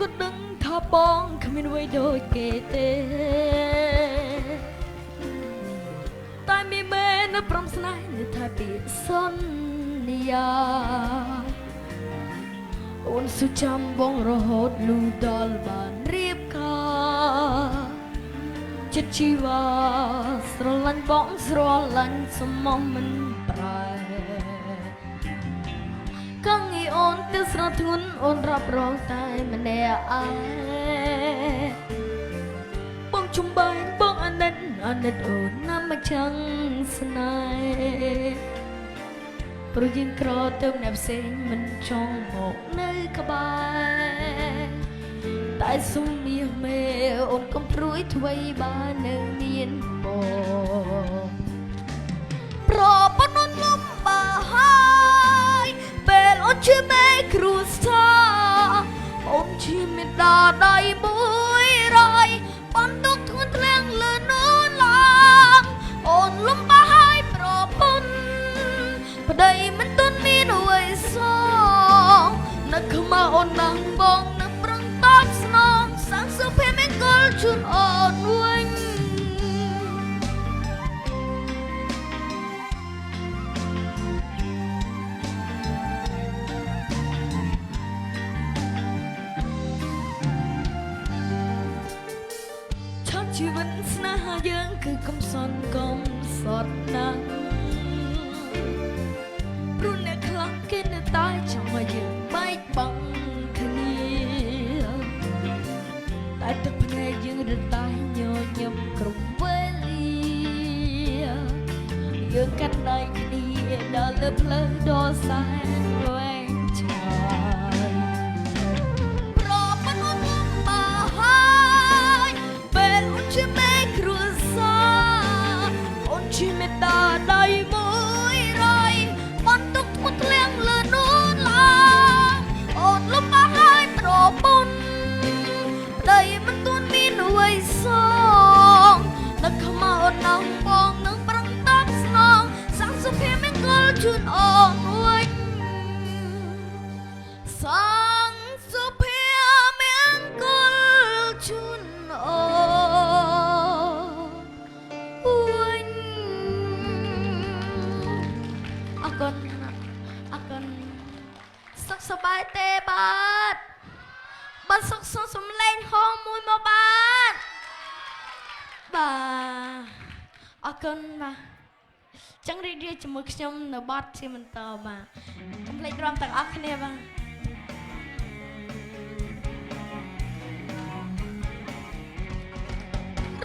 ก็ดึงท่าบ้องขมิ้นไว้โดยเกเตตายมีแม่นับพรำสนายในทายปีสนนิยาอุนสุจำบ้องรหดลูดอลบานเรียบคาจิตชีวาสรลันบ้องสรลันสมองมันปลายกังอีโอนติสระทุนโอนรับรองตายมันแน่อายบ้องชุมใบบ้องอันนั้นโอนน้ำมาชังสนายปรุยิงครอเติมแนบเสียงมันช่องหกในกบายตายสุ่มมีเมออนกำปรุยถวยบ้านเนเมียนบอโปรปนนลมบาหายเบลอนชื่อแม่ครูสตาอนชื่อไม่ได้ได้บุยไรปันตกทุนแรงเลือนนลางอนลมบาหายโปรปนปะไดมันต้นมีหน่วยสองนักขมาอนนังบองนักปรังตอบสนองสังสุเพแมงกอลชุนอ่อนวิ่งชักชีวิตสนาหายังคือกำสอนกำสอดนังรุ่นเนคลังเกนตายช่างมายืนไม่บังคณีตายตะพเนยืนตายโยยมกรุงเวลียืนกันในคณีดอลเลเพลดอสายแหวงชายรอปนุนบาหายเป็นอุชิเมครูซาอุชิเมตาได้มวยไรมันตุกมุดเลี้ยงเลือนนูนลางอดลมบาหายโปรปนได้มันตุนมีหน่วยสองนักขมาอดนังปองนังปรังตับสนองสังสุเพียแมงกอลชุนอ่อนวิ่งสังสุเพียแมงกอลชุนอ่อนวิ่งอากันสักสบายเตะบาดบัดสักสมเลงห้องมุยมาบาดบ่าอากันมาจังรีดีจมูกខ្ញុំនៅបាត់ជាបន្តមកកុំភ្លេចរំទាំងអស់គ្នាបាទ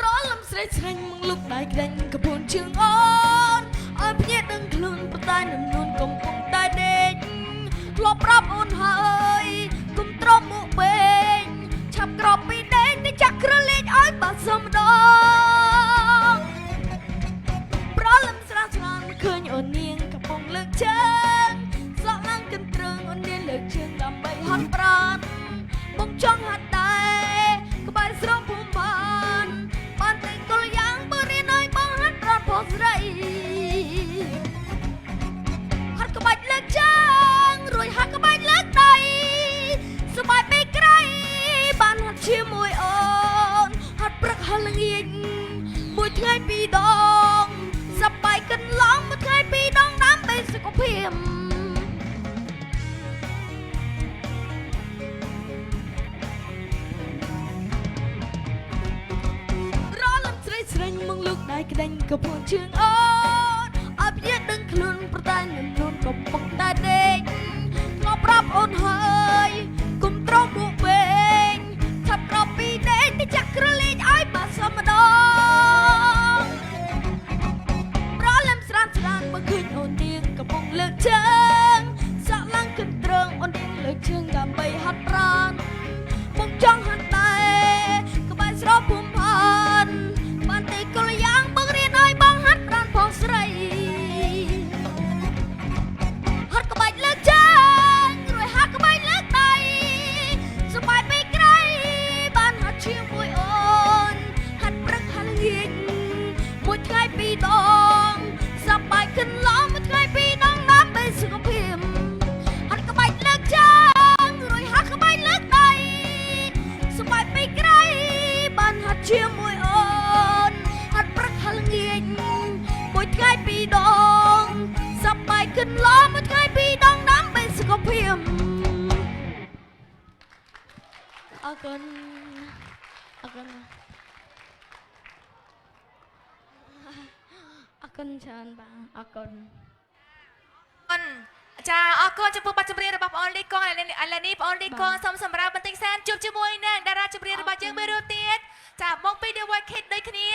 រលំស្រីឆ្ងាញ់មកលុកដៃក្រាញ់កពួនជើងអូនឲ្យភ្ញាក់ដឹងខ្លួនប៉ុន្តែនឹងនួនកំពុងតែដេកធ្លាប់ប្រាប់អូនហើយគុំទ្រាំមកពេកឆាប់ក្រប់ពីដេកទៅចាក់គ្រឿងលេងឲ្យបាត់សំដងប្រលឹមស្រាស្រានឃើញអូននាងកំពុងលើកជើងសក់ឡើងកន្ទ្រឹងអូននាងលើកជើងដើម្បីហត់ប្រាណបងចង់ហាត់ដែរក្បែរស្រោមភូមិបានតែកលយ៉ាងបើរៀនឲ្យបងហាត់ប្រាណផងស្រីហាត់ក្បាច់លើកជើងរួចហាត់ក្បាច់លើកដៃសបាយពេកក្រៃបានហាត់ជាមួយអូនហាត់ព្រឹកហាត់ល្ងាចមួយថ្ងៃពីរដងសបាយកន្លងមួយថ្ងៃពីរដងដើម្បីសុខភាពរលឹមស្រីស្រីមកលុកដៃក្តាញ់ក៏ពួនជើងអូនឲ្យភ្ញាក់ដឹងខ្លួនប្រតែនឹងនួនកំពុងតែដេកក៏ប្រាប់អូនហើយគុំត្រង់មកពេកឆាប់ក្រប់ពីដេកទៅចាក់គ្រឿងលេងឲ្យបាត់សមម្ដងប្រលឹមស្រានបើឃើញអូននាងកំពុងលើកជើងសក់ឡើងកន្ទ្រឹងអូននាងលើកជើងដើម្បីហាត់ប្រាណបងចង់ហាត់ដែរក្បែរស្រោមភូមិបានតែកលយ៉ាងបងរៀនឲ្យបងហាត់ប្រាណផងស្រីហាត់ក្បាច់លើកជើងរួចហាត់ ពីរដងសប្បាយขึ้นล้อមួយថ្ងៃពីរដងដើម្បីសុខភាពអរគុណអរគុណអរគុណច្រើនបាទអរគុណចាអរគុណចំពោះបទចម្រៀងរបស់បងអូនលីកងឥឡូវនេះបងអូនលីកងសូមសម្រាប់បន្តិចសិនជួបជាមួយនឹងតារាចម្រៀងរបស់យើងមួយរូបទៀតចាមកពី The White Kid ដូចគ្នា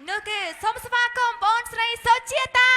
នោះគឺសូមស្វាគមន៍បងអូនស្រីសុជាតា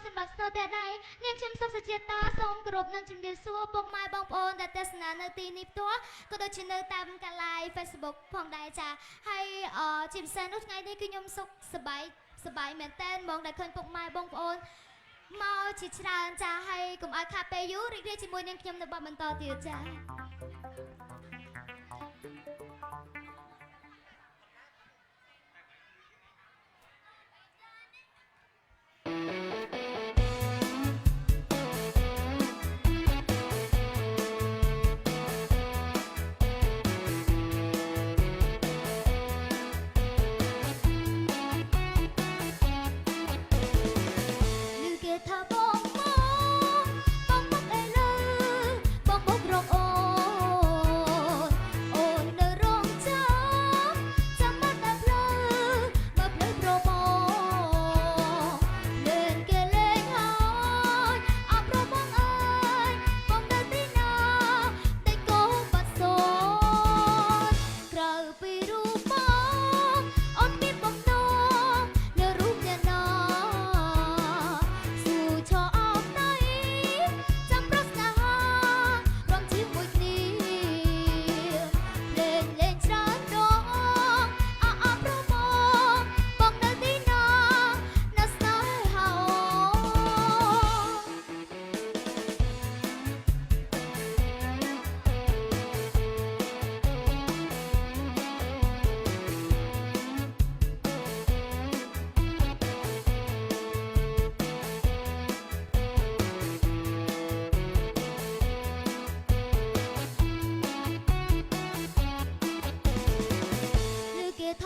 សម្រាប់ស្ទើរតែដៃនាងខ្ញុំសុខសុជាតាសូមគោរពនឹងជំរាបសួរពុកម៉ែបងប្អូនដែលទស្សនានៅទីនេះផ្ទាល់ក៏ដូចជានៅតាមកា live Facebook ផងដែរចាហើយជាពិសេសនោះថ្ងៃនេះគឺខ្ញុំសុខសប្បាយមែនតើហ្មងដែលឃើញពុកម៉ែបងប្អូនមកជាច្រើនចាហើយកុំឲ្យខាតពេលយូររីករាយជាមួយនាងខ្ញុំនៅបទបន្តទៀតចា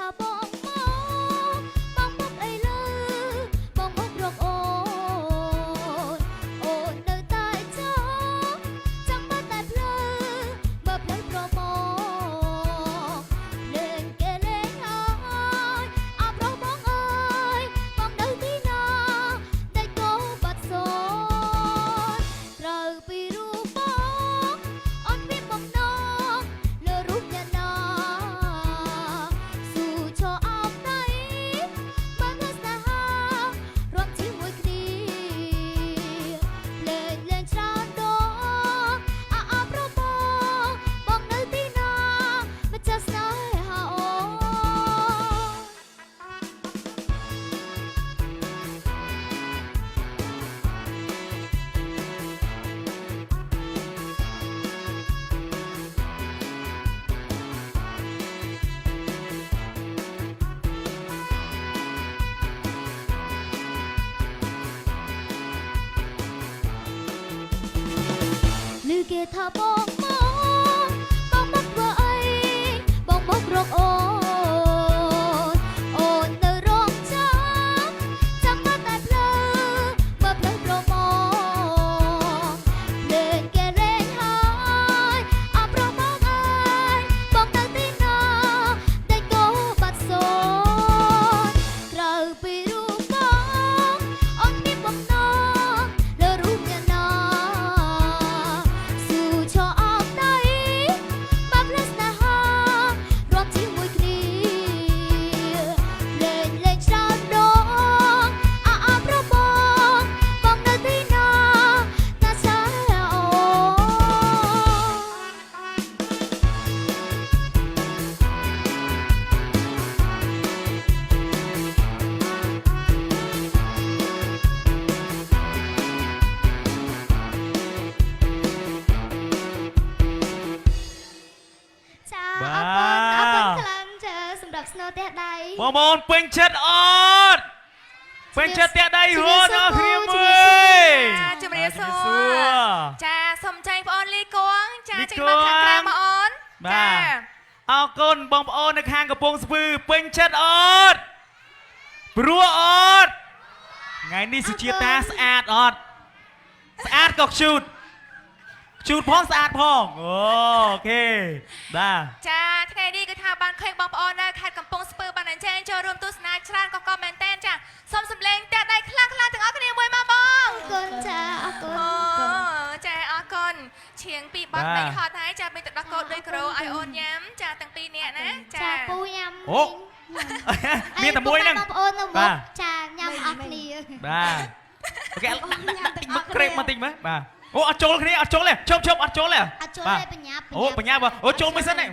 ថាបងមកបងមកអីលើបងមករកអូនអូននៅតែចាំមើលតែភ្លើមើលភ្លើប្រមលេងគេលេងហើយអបរបងអើយបងនៅទីណាតែក៏បាត់សូនត្រូវពីរូបបងអូនមានបំណងលើរូបអ្នកណាស៊ូឈរអោបដៃបើនៅស្នេហារួមជាមួយគ្នាលេងលេងច្រើនដងអបរបងនៅទីណាមិនចេះស្នេហាអូន ឮគេថាបងមកធ្វើអីបងមករកអូនអូននៅរងចាំមើលតែភ្លើមើលភ្លើប្រមលេងគេលេងហើយអបរបងអើយបងនៅទីណាតែក៏បាត់សូនក្រៅពីរូបបងអូនមានបំណងលើរូបអ្នកណាស៊ូឈរអោបដៃបើភ្លើស្នេហារួមជាមួយគ្នាលេងលេងច្រើនដងអបរបងនៅទីណាតែឆាអូចាអរគុណខ្លាំងចាសម្រាប់ស្នូទះដៃ បងប្អូនពេញចិត្តអត់ពេញចិត្តតែដៃរត់អស់គ្នាមើល ចាជំរាបសួរចាសុំចែងបងអូនលីគងចាចេញមកខាងក្រៅមកអូនចា អរគុណបងប្អូននៅខាងកំពង់ស្ពឺពេញចិត្តអត់ព្រោះអត់ថ្ងៃនេះសុជាតាស្អាតអត់ស្អាតក៏ខ្ជូតផងស្អាតផងអូខេបាទ ចាថ្ងៃនេះគឺថាបានឃើញបងប្អូននៅខេត្តកំពង់ស្ពឺបានអញ្ជើញចូលរួមទស្សនាច្រើនក៏មែនតែនចាសូមសម្លេងតែដៃខ្លាំងៗទាំងអស់គ្នាមួយមកបង អរគុណចាអរគុណ អូចាអរគុណឈៀងពីបាត់មិនហត់ហើយចាមានទឹកដោះគោដូចក្រូឲ្យអូនញ៉ាំចាទាំងពីរនាក់ណា ចា ចា ពូញ៉ាំ អូមានតែមួយហ្នឹង បងប្អូននៅមុខចាញ៉ាំអស់គ្នា បាទអូខេដាក់តិចមកក្រេបមកតិចមើលបាទអូអត់ចូលគ្នាអត់ចូលទេឈប់អត់ចូលទេ អត់ចូលទេបញ្ញាប់ អូបញ្ញាប់អូចូលមួយសិនទេ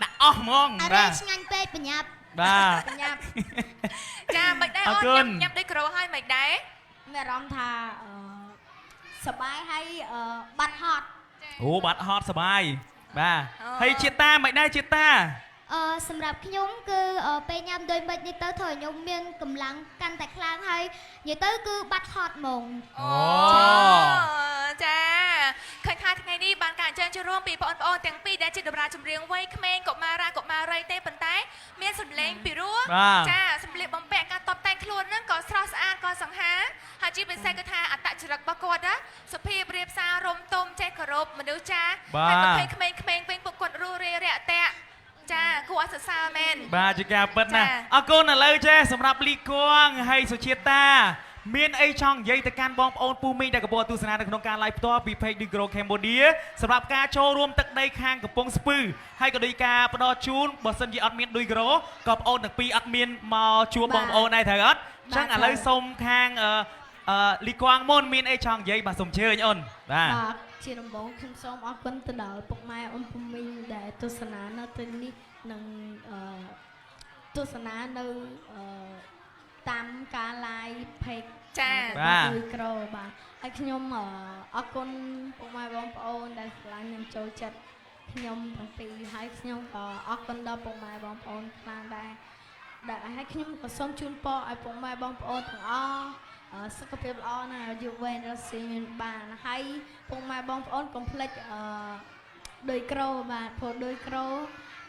ដាក់អស់ហ្មង អរេ បាទ ឆ្ងាញ់ពេកបញ្ញាប់ បាទ ញ៉ាំចាមិនដែរអូនញ៉ាំដូចក្រូហើយមិនដែរ មានអារម្មណ៍ថាសប្បាយហើយបាត់ហត់ អូបាត់ហត់សបាយបាទហើយជាតិតាមិនដែរជាតិតា សម្រាប់ខ្ញុំគឺពេលញ៉ាំដូចមិននេះទៅធ្វើឲ្យខ្ញុំមានកម្លាំងកាន់តែខ្លាំងហើយនិយាយទៅគឺបាត់ហត់ហ្មង អូចាឃើញថាថ្ងៃនេះបានការអញ្ជើញចូលរួមពីបងប្អូនទាំងពីរដែលជាតារាចម្រៀងវ័យក្មេងកុមារីទេប៉ុន្តែមានសម្លេងពីរោះចាសម្លៀកបំពាក់ការតបតែងខ្លួនហ្នឹងក៏ស្រស់ស្អាតក៏សង្ហាហើយជាពិសេសគឺថាអត្តចរិតរបស់គាត់ណាសុភាពរៀបសាររំទុំចេះគោរពមនុស្សចាហើយប្រភេទក្មេងៗវិញពួកគាត់រស់រាយរាក់ទាក់ចាគួរឲ្យសរសើរមែន បាទជាការពិតណាស់អរគុណឥឡូវចេះសម្រាប់លីគងហើយសុជាតា មានអីចង់និយាយទៅកាន់បងប្អូនពូមីងដែលកំពុងទស្សនានៅក្នុងការ live ផ្ទាល់ពី page Digro Cambodia សម្រាប់ការចូលរួមទឹកដីខាងកំពង់ស្ពឺហើយក៏ដូចការផ្ដល់ជូនបើសិនជាអត់មាន Digro ក៏បងប្អូនទាំងពីរអត់មានមកជួបបងប្អូនដែរត្រូវអត់អញ្ចឹងឥឡូវសូមខាងលីគងមុនមានអីចង់និយាយបាទសូមអញ្ជើញអូនបាទ ជាដំបូងខ្ញុំសូមអរគុណទៅដល់ពុកម៉ែអូនពូមីងដែលទស្សនានៅទីនេះនិងទស្សនានៅតាមការ live page ចា បាទ លីក្រូបាទហើយខ្ញុំអរគុណពុកម៉ែបងប្អូនដែលឆ្លាញ់និងចូលចិត្តខ្ញុំទាំងពីរហើយខ្ញុំក៏អរគុណដល់ពុកម៉ែបងប្អូនខ្លាំងដែរហើយខ្ញុំក៏សូមជូនពរឲ្យពុកម៉ែបងប្អូនទាំងអស់សុខភាពល្អណាស់អាយុវែងរស់ស៊ីមានបានហើយពុកម៉ែបងប្អូនកុំភ្លេចដោយក្រូបាទព្រោះដោយក្រូ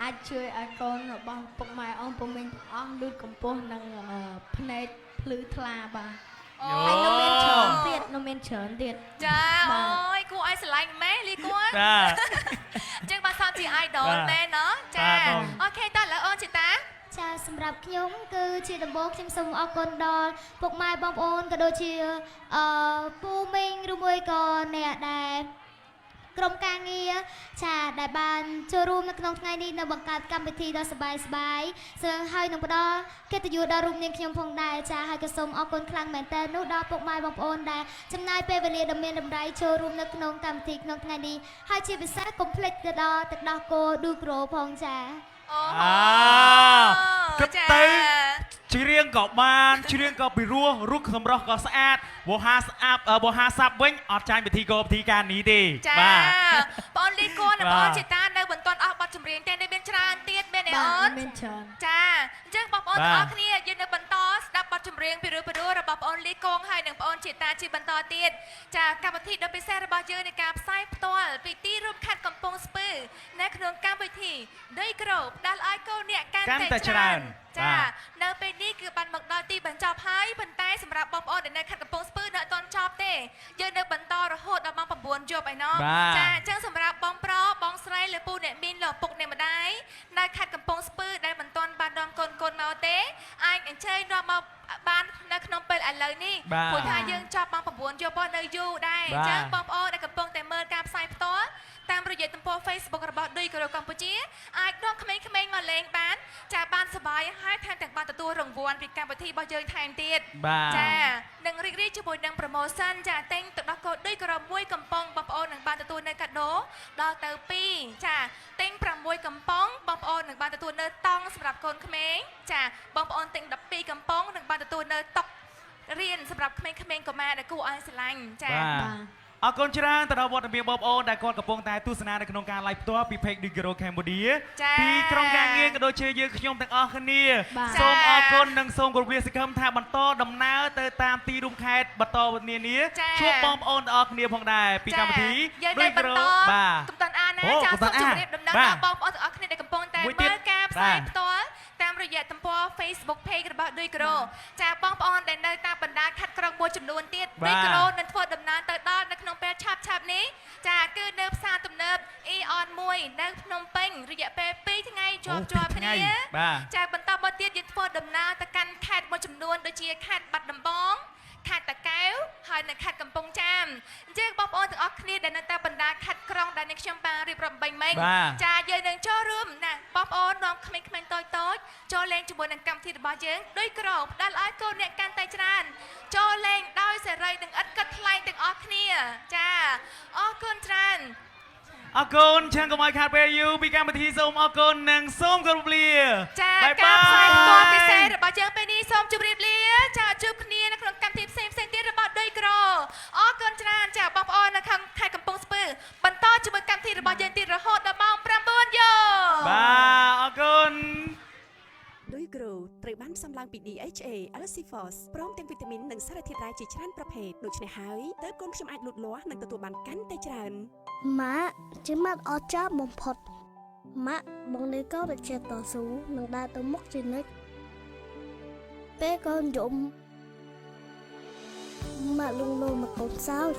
អាចជួយឲ្យកូនរបស់ពុកម៉ែអូនពុំមានអស់លូតកម្ពស់និងភ្នែកភ្លឺថ្លាបាទ ហើយនៅមានច្រើនទៀតនៅមានច្រើនទៀត ចាអូយគួរឲ្យស្រឡាញ់ម៉ែលីគួរ ចា អញ្ចឹងបានសតជា idol មែនណោះចាអូខេតើឥឡូវអូនជីតា ចាសម្រាប់ខ្ញុំគឺជាដំបូងខ្ញុំសូមអរគុណដល់ពុកម៉ែបងប្អូនក៏ដូចជាពូមីងឬមួយក៏អ្នកដែលក្រុមការងារចាដែលបានចូលរួមនៅក្នុងថ្ងៃនេះនៅបង្កើតកម្មវិធីដ៏សប្បាយហើយនឹងផ្ដល់កិត្តិយសដល់រូបនាងខ្ញុំផងដែរចាហើយក៏សូមអរគុណខ្លាំងមែនទែននោះដល់ពុកម៉ែបងប្អូនដែលចំណាយពេលវេលាដ៏មានតម្លៃចូលរួមនៅក្នុងកម្មវិធីក្នុងថ្ងៃនេះហើយជាពិសេសកុំភ្លេចទៅដល់ទឹកដោះគោឌូក្រូផងចា គិតទៅច្រៀងក៏បានច្រៀងក៏ពីរោះរូបសម្រស់ក៏ស្អាតវោហាស្អាប់វោហាសាប់វិញអត់ចាញ់ពិធីពិធីការនេះទេ ចា បាទ បងលីគួរនិងបងជីតានៅមិនទាន់អស់បទចម្រៀងទេនៅមានច្រើនទៀតមែនទេអូន មានច្រើន ចាអញ្ចឹងបងប្អូនទាំងអស់គ្នាយើងនៅបន្តស្ដាប់បទចម្រៀងពីរោះរបស់បងលីគងហើយនិងបងជីតាជាបន្តទៀតចាកម្មវិធីដ៏ពិសេសរបស់យើងនៃការផ្សាយផ្ទាល់ពីទីរួមខេត្តកំពង់ស្ពឺនៅក្នុងកម្មវិធីដីក្រូផ្ដល់ឲ្យកូនអ្នកកាន់តែច្រើនចានៅពេលនេះគឺបានមកដល់ទីបញ្ចប់ហើយប៉ុន្តែសម្រាប់បងប្អូនដែលនៅខេត្តកំពង់ស្ពឺនៅអត់ទាន់ចប់ទេយើងនៅបន្តរហូតដល់ម៉ោង 9 យប់ឯណោះចាអញ្ចឹងសម្រាប់បងប្រុសបងស្រីលើពូអ្នកមីនលោកពុកអ្នកម្ដាយនៅខេត្តកំពង់ស្ពឺដែលមិនទាន់បាននាំកូនមកទេអាចអញ្ជើញនាំមកបាននៅក្នុងពេលឥឡូវនេះព្រោះថាយើងចប់ម៉ោង 9 យប់នៅយូរដែរអញ្ចឹងបងប្អូនដែលកំពុងតែមើលការផ្សាយផ្ទាល់តាមរយៈទំព័រ Facebook របស់ឌុយក្រូកម្ពុជាអាចនាំក្មេងៗមកលេងបានចាបានសប្បាយហើយថែមទាំងបានទទួលរង្វាន់ពីកម្មវិធីរបស់យើងថែមទៀតចានឹងរីករាយជាមួយនឹង promotion ចាទិញទឹកដោះគោឌុយក្រូមួយកំប៉ុងបងប្អូននឹងបានទទួលនៅកាដូដល់ទៅ2ចាទិញ6កំប៉ុងបងប្អូននឹងបានទទួលនៅតង់សម្រាប់កូនក្មេងចាបងប្អូនទិញ12កំប៉ុងនឹងបានទទួលនៅតុរៀនសម្រាប់ក្មេងៗកុមារដែលគួរឲ្យស្រឡាញ់ចា អរគុណច្រើនទៅដល់វត្តមានបងប្អូនដែលគាត់កំពុងតែទស្សនានៅក្នុងការ live ផ្ទាល់ពី Page Digro Cambodia ពីក្រុមការងារក៏ដូចជាយើងខ្ញុំទាំងអស់គ្នាសូមអរគុណនិងសូមគោរពលាសង្ឃឹមថាបន្តដំណើរទៅតាមទីរួមខេត្តបន្តនានាជួបបងប្អូនទាំងអស់គ្នាផងដែរពីកម្មវិធី Digro បាទកំតាន់អាណាចាសូមជម្រាបដំណើរដល់បងប្អូនទាំងអស់គ្នាដែលកំពុងតែមើលការផ្សាយផ្ទាល់តាមរយៈទំព័រ Facebook Page របស់ Digro ចាបងប្អូនដែលនៅតាមបណ្ដាខេត្តក្រុងមួយចំនួនទៀត Digro នឹងធ្វើដំណើរទៅដល់នៅក្នុងពេលឆាប់នេះចាគឺនៅផ្សារទំនើប Eon 1 នៅភ្នំពេញរយៈពេល2ថ្ងៃជាប់គ្នាចាបន្តមកទៀតយើងធ្វើដំណើរទៅកាន់ខេត្តមួយចំនួនដូចជាខេត្តបាត់ដំបងខេត្តតាកែវហើយនៅខេត្តកំពង់ចាមអញ្ចឹងបងប្អូនទាំងអស់គ្នាដែលនៅតាមបណ្ដាខេត្តក្រុងដែលនេះខ្ញុំបានរៀបរាប់មិញចាយើងនឹងចូលរួមណាបងប្អូននាំក្មេងៗតូចៗចូលលេងជាមួយនឹងកម្មវិធីរបស់យើងដោយក្រោបផ្ដល់ឲ្យកូនអ្នកកាន់តែច្រើនចូលលេងដោយសេរីនិងឥតគិតថ្លៃទាំងអស់គ្នាចាអរគុណច្រើនអរគុណចឹងកុំឲ្យខាតពេលយូរពីកម្មវិធីសូមអរគុណនិងសូមគោរពលាចាការផ្សាយផ្ទាល់ពិសេសរបស់យើងពេលនេះសូមជម្រាបលាចាជួបគ្នានៅក្នុងកម្មវិធីផ្សេងទៀតរបស់ឌុយក្រអរគុណច្រើនចាបងប្អូននៅខាងខេត្តកំពង់ស្ពឺបន្តជាមួយកម្មវិធីរបស់យើងទៀតរហូតដល់ម៉ោង 9 យប់បាទអរគុណ ឌុយក្រូត្រូវបានផ្សំឡើងពី DHA, Allicifos ព្រមទាំងវីតាមីននិងសារធាតុរ៉ែជាច្រើនប្រភេទដូច្នេះហើយទើបកូនខ្ញុំអាចលូតលាស់និងទទួលបានកាន់តែច្រើនម៉ាក់ជាម៉ាក់អស្ចារ្យបំផុតម៉ាក់បងនេះក៏វិជាតស៊ូនឹងដើរទៅមុខជានិច្ចពេលកូនយំម៉ាក់លងលោមកកូនសោច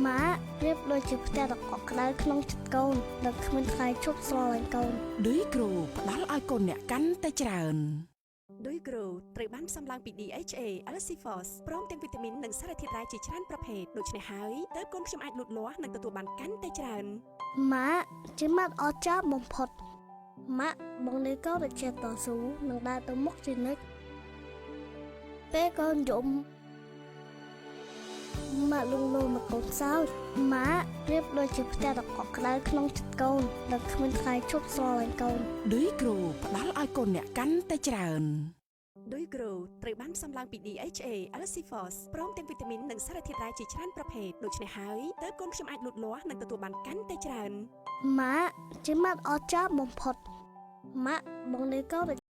ម៉ាក់ប្រៀបដូចជាផ្ទះដ៏កក់ក្ដៅក្នុងចិត្តកូនដែលគ្មានថ្ងៃឈប់ស្រឡាញ់កូនឌុយក្រូផ្ដល់ឲ្យកូនអ្នកកាន់តែច្រើនឌុយក្រូត្រូវបានផ្សំឡើងពី DHA, Allicifos ព្រមទាំងវីតាមីននិងសារធាតុរ៉ែជាច្រើនប្រភេទដូច្នេះហើយទើបកូនខ្ញុំអាចលូតលាស់និងទទួលបានកាន់តែច្រើនម៉ាក់ជាម៉ាក់អស្ចារ្យបំផុតម៉ាក់បងនេះក៏វិជាតស៊ូនឹងដើរទៅមុខជានិច្ចពេលកូនយំម៉ាក់លងលោមកកូនសោចម៉ាក់ប្រៀបដូចជាផ្ទះដ៏កក់ក្ដៅក្នុងចិត្តកូនដែលគ្មានថ្ងៃឈប់ស្រឡាញ់កូនឌុយក្រូផ្ដល់ឲ្យកូនអ្នកកាន់តែច្រើនឌុយក្រូត្រូវបានផ្សំឡើងពី DHA, Allicifos ព្រមទាំងវីតាមីននិងសារធាតុរ៉ែជាច្រើនប្រភេទដូច្នេះហើយទើបកូនខ្ញុំអាចលូតលាស់និងទទួលបានកាន់តែច្រើនម៉ាក់ជាម៉ាក់អស្ចារ្យបំផុតម៉ាក់បងនេះក៏